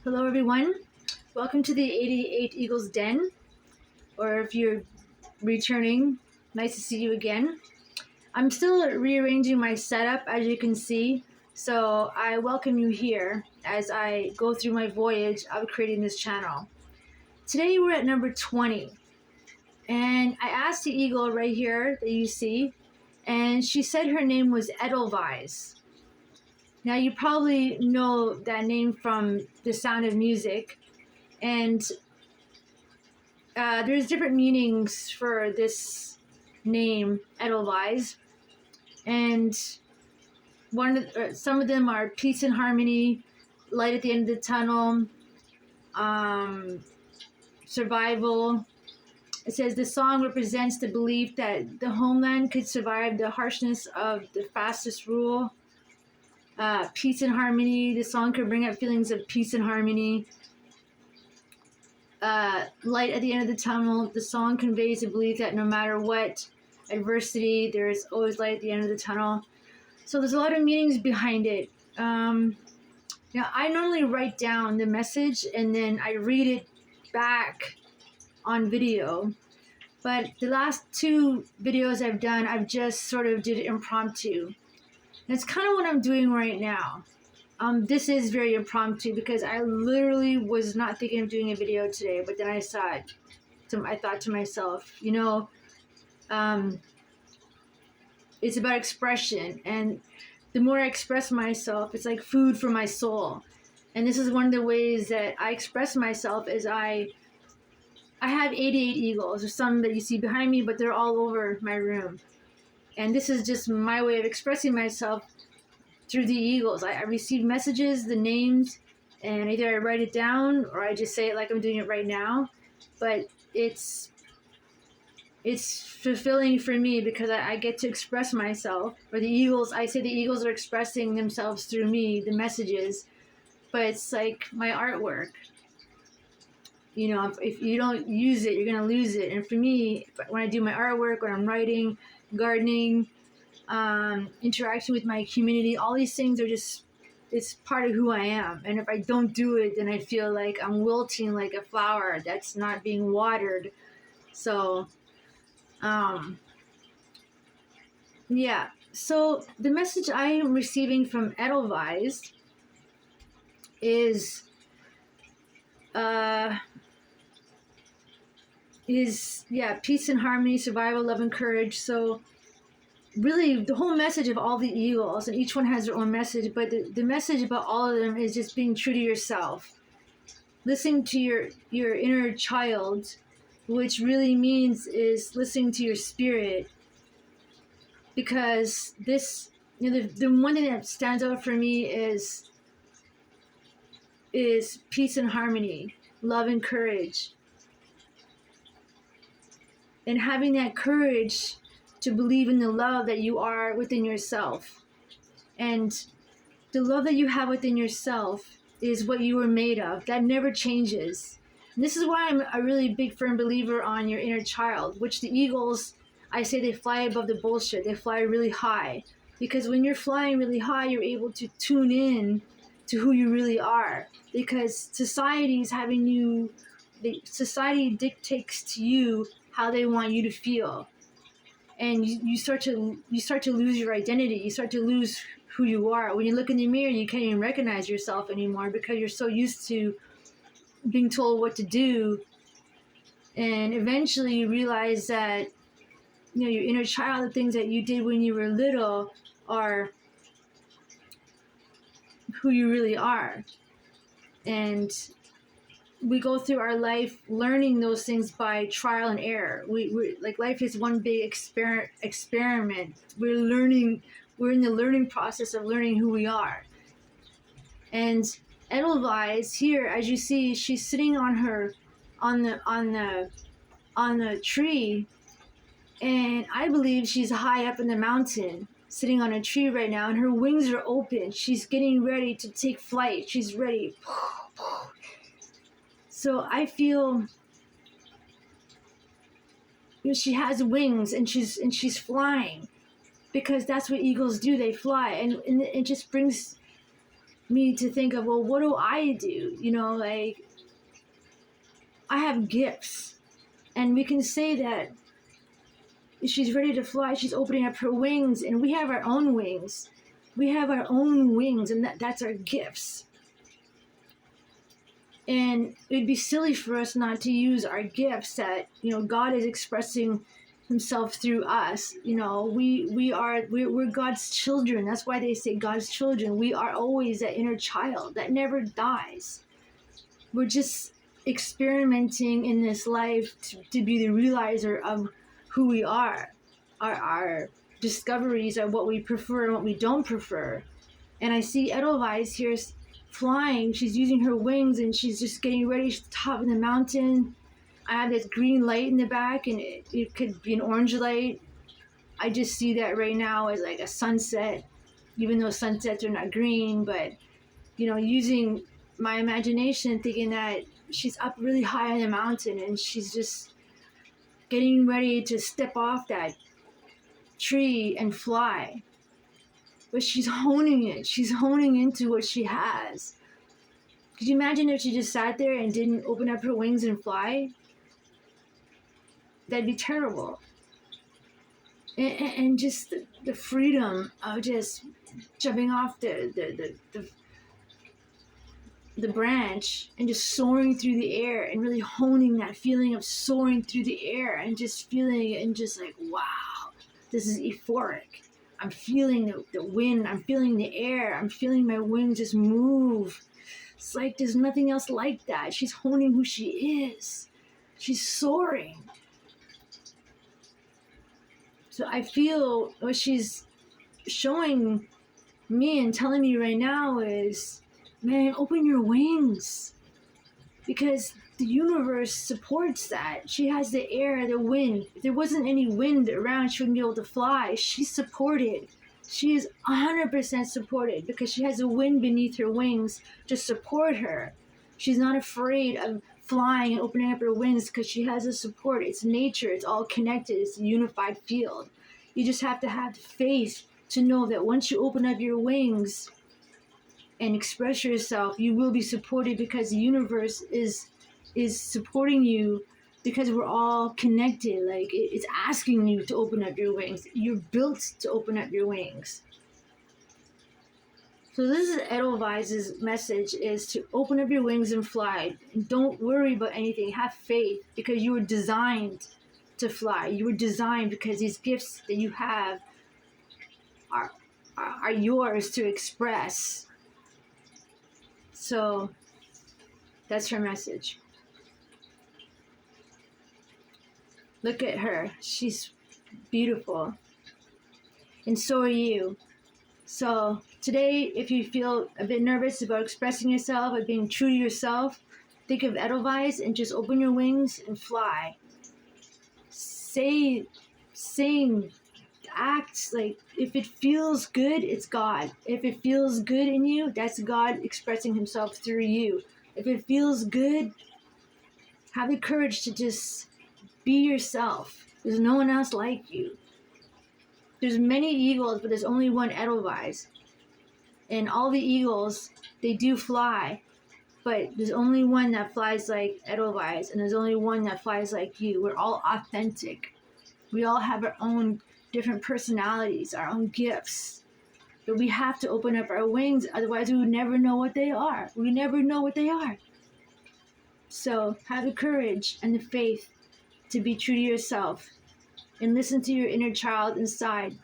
Hello everyone, welcome to the 88 Eagles Den, or if you're returning, nice to see you again. I'm still rearranging my setup, as you can see, so I welcome you here as I go through my voyage of creating this channel. Today we're at number 20, and I asked the eagle right here that you see, and she said her name was EdelWISE. Now you probably know that name from The Sound of Music, and there's different meanings for this name, EdelWISE, and some of them are peace and harmony, light at the end of the tunnel, survival. It says the song represents the belief that the homeland could survive the harshness of the fastest rule. Peace and harmony, the song can bring up feelings of peace and harmony. Light at the end of the tunnel, the song conveys a belief that no matter what adversity, there is always light at the end of the tunnel. So there's a lot of meanings behind it. Now, I normally write down the message and then I read it back on video. But the last two videos I've done, I've just sort of did impromptu. That's kind of what I'm doing right now. This is very impromptu because I literally was not thinking of doing a video today, but then I saw it. So I thought to myself, it's about expression, and the more I express myself, it's like food for my soul. And this is one of the ways that I express myself is I have 88 eagles. There's some that you see behind me, but they're all over my room. And this is just my way of expressing myself through the eagles. I receive messages, the names, and either I write it down or I just say it like I'm doing it right now. But it's fulfilling for me because I get to express myself. Or the eagles, I say the eagles are expressing themselves through me, the messages. But it's like my artwork. If you don't use it, you're going to lose it. And for me, when I do my artwork, when I'm writing, gardening, interaction with my community, all these things are just, it's part of who I am. And if I don't do it, then I feel like I'm wilting like a flower that's not being watered. So, yeah. So the message I am receiving from EdelWISE is peace and harmony, survival, love, and courage. So really the whole message of all the eagles, and each one has their own message, but the message about all of them is just being true to yourself, listening to your inner child, which really means is listening to your spirit. Because this, the one thing that stands out for me is peace and harmony, love and courage. And having that courage to believe in the love that you are within yourself. And the love that you have within yourself is what you were made of. That never changes. And this is why I'm a really big firm believer on your inner child, which the eagles, I say they fly above the bullshit. They fly really high. Because when you're flying really high, you're able to tune in to who you really are. Because society dictates to you how they want you to feel. And you start to lose your identity. You start to lose who you are. When you look in the mirror, you can't even recognize yourself anymore because you're so used to being told what to do. And eventually you realize that, your inner child, the things that you did when you were little are who you really are. And we go through our life learning those things by trial and error. We like life is one big experiment. We're in the learning process of learning who we are. And EdelWISE here, as you see, she's sitting on the tree, and I believe she's high up in the mountain, sitting on a tree right now, and her wings are open. She's getting ready to take flight. She's ready. So I feel she has wings and she's flying, because that's what eagles do. They fly, and it just brings me to think of, well, what do I do? You know, like, I have gifts. And we can say that she's ready to fly, she's opening up her wings, and we have our own wings. We have our own wings, and that's our gifts. And it'd be silly for us not to use our gifts that, you know, God is expressing himself through us. You know, we're God's children. That's why they say God's children. We are always that inner child that never dies. We're just experimenting in this life to be the realizer of who we are. Our discoveries are what we prefer and what we don't prefer. And I see EdelWISE here flying. She's using her wings and she's just getting ready. She's at the top of the mountain. I have this green light in the back, and it could be an orange light. I just see that right now as like a sunset, even though sunsets are not green. But, you know, using my imagination, thinking that she's up really high on the mountain and she's just getting ready to step off that tree and fly. But she's honing it. She's honing into what she has. Could you imagine if she just sat there and didn't open up her wings and fly? That'd be terrible. And just the freedom of just jumping off the branch and just soaring through the air and really honing that feeling of soaring through the air and just feeling it and just like, wow, this is euphoric. I'm feeling the wind. I'm feeling the air. I'm feeling my wings just move. It's like there's nothing else like that. She's honing who she is. She's soaring. So I feel what she's showing me and telling me right now is, man, open your wings. Because the universe supports that. She has the air, the wind. If there wasn't any wind around, she wouldn't be able to fly. She's supported. She is 100% supported because she has the wind beneath her wings to support her. She's not afraid of flying and opening up her wings because she has a support. It's nature. It's all connected. It's a unified field. You just have to have faith to know that once you open up your wings and express yourself, you will be supported because the universe is supporting you because we're all connected. Like, it's asking you to open up your wings. You're built to open up your wings. So this is EdelWISE's message, is to open up your wings and fly. And don't worry about anything. Have faith because you were designed to fly. You were designed because these gifts that you have are yours to express. So that's her message. Look at her. She's beautiful. And so are you. So today, if you feel a bit nervous about expressing yourself, or being true to yourself, think of EdelWISE and just open your wings and fly. Say, sing, act. Like, if it feels good, it's God. If it feels good in you, that's God expressing himself through you. If it feels good, have the courage to just be yourself. There's no one else like you. There's many eagles, but there's only one EdelWISE. And all the eagles, they do fly, but there's only one that flies like EdelWISE, and there's only one that flies like you. We're all authentic. We all have our own different personalities, our own gifts. But we have to open up our wings, otherwise we would never know what they are. We never know what they are. So have the courage and the faith to be true to yourself and listen to your inner child inside.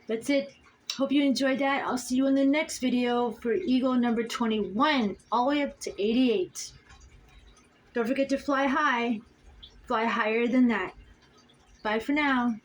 That's it. Hope you enjoyed that. I'll see you in the next video for Eagle number 21, all the way up to 88. Don't forget to fly high. Fly higher than that. Bye for now.